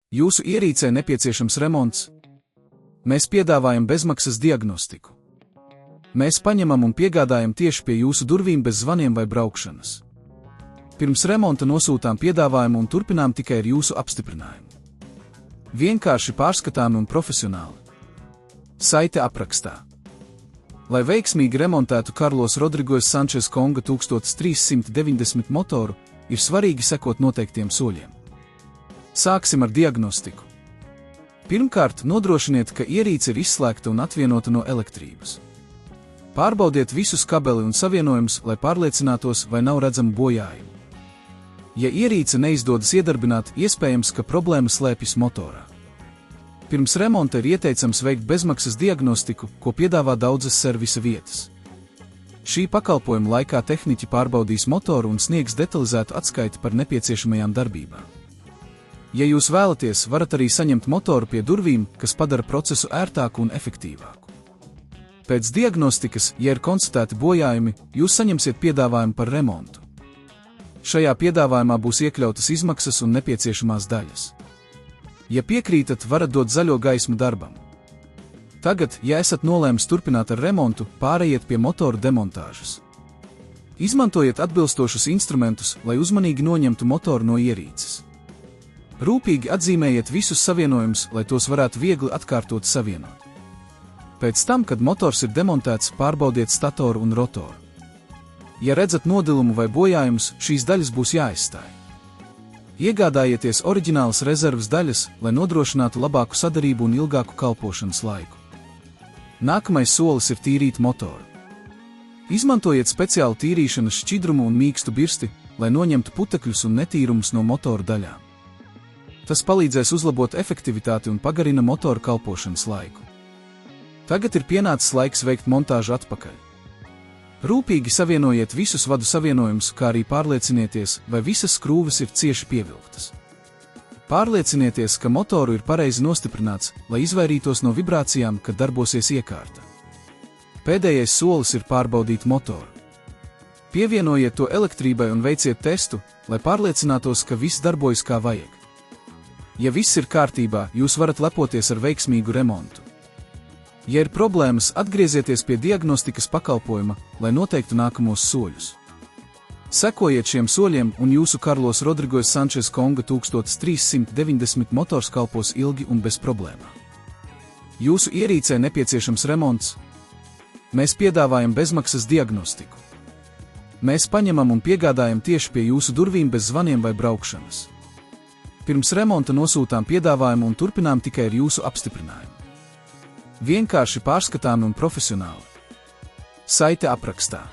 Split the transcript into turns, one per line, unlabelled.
Jūsu ierīcē nepieciešams remonts? Mēs piedāvājam bezmaksas diagnostiku. Mēs paņemam un piegādājam tieši pie jūsu durvīm bez zvaniem vai braukšanas. Pirms remonta nosūtām piedāvājumu un turpinām tikai ar jūsu apstiprinājumu. Vienkārši pārskatāmi un profesionāli. Saite aprakstā. Lai veiksmīgi remontētu Karlos Rodrigoes Sančes Konga 1390 motoru, ir svarīgi sekot noteiktiem soļiem. Sāksim ar diagnostiku. Pirmkārt, nodrošiniet, ka ierīce ir izslēgta un atvienota no elektrības. Pārbaudiet visus kabeli un savienojumus, lai pārliecinātos, vai nav redzama bojājuma. Ja ierīce neizdodas iedarbināt, iespējams, ka problēma slēpjas motorā. Pirms remonta ir ieteicams veikt bezmaksas diagnostiku, ko piedāvā daudzas servisa vietas. Šī pakalpojuma laikā tehniķi pārbaudīs motoru un sniegs detalizētu atskaiti par nepieciešamajām darbībām. Ja jūs vēlaties, varat arī saņemt motoru pie durvīm, kas padara procesu ērtāku un efektīvāku. Pēc diagnostikas, ja ir konstatēti bojājumi, jūs saņemsiet piedāvājumu par remontu. Šajā piedāvājumā būs iekļautas izmaksas un nepieciešamās daļas. Ja piekrītat, varat dot zaļo gaismu darbam. Tagad, ja esat nolēmis turpināt ar remontu, pārejiet pie motoru demontāžas. Izmantojiet atbilstošus instrumentus, lai uzmanīgi noņemtu motoru no ierīces. Rūpīgi atzīmējiet visus savienojumus, lai tos varētu viegli atkārtot savienot. Pēc tam, kad motors ir demontēts, pārbaudiet statoru un rotoru. Ja redzat nodilumu vai bojājumus, šīs daļas būs jāaizstāj. Iegādājieties oriģinālas rezerves daļas, lai nodrošinātu labāku sadarbību un ilgāku kalpošanas laiku. Nākamais solis ir tīrīt motoru. Izmantojiet speciālu tīrīšanas šķidrumu un mīkstu birsti, lai noņemtu putekļus un netīrumus no motoru daļām. Tas palīdzēs uzlabot efektivitāti un pagarina motoru kalpošanas laiku. Tagad ir pienācis laiks veikt montāžu atpakaļ. Rūpīgi savienojiet visus vadu savienojumus, kā arī pārliecinieties, vai visas skrūves ir cieši pievilktas. Pārliecinieties, ka motoru ir pareizi nostiprināts, lai izvairītos no vibrācijām, kad darbosies iekārta. Pēdējais solis ir pārbaudīt motoru. Pievienojiet to elektrībai un veiciet testu, lai pārliecinātos, ka viss darbojas kā vajag. Ja viss ir kārtībā, jūs varat lepoties ar veiksmīgu remontu. Ja ir problēmas, atgriezieties pie diagnostikas pakalpojuma, lai noteiktu nākamos soļus. Sekojiet šiem soļiem, un jūsu Karlos Rodrigoes Sančes Konga 1390 motors kalpos ilgi un bez problēmām. Jūsu ierīcē nepieciešams remonts? Mēs piedāvājam bezmaksas diagnostiku. Mēs paņemam un piegādājam tieši pie jūsu durvīm bez zvaniem vai braukšanas. Pirms remonta nosūtām piedāvājumu un turpinām tikai ar jūsu apstiprinājumu. Vienkārši pārskatāmi un profesionāli. Saite aprakstā.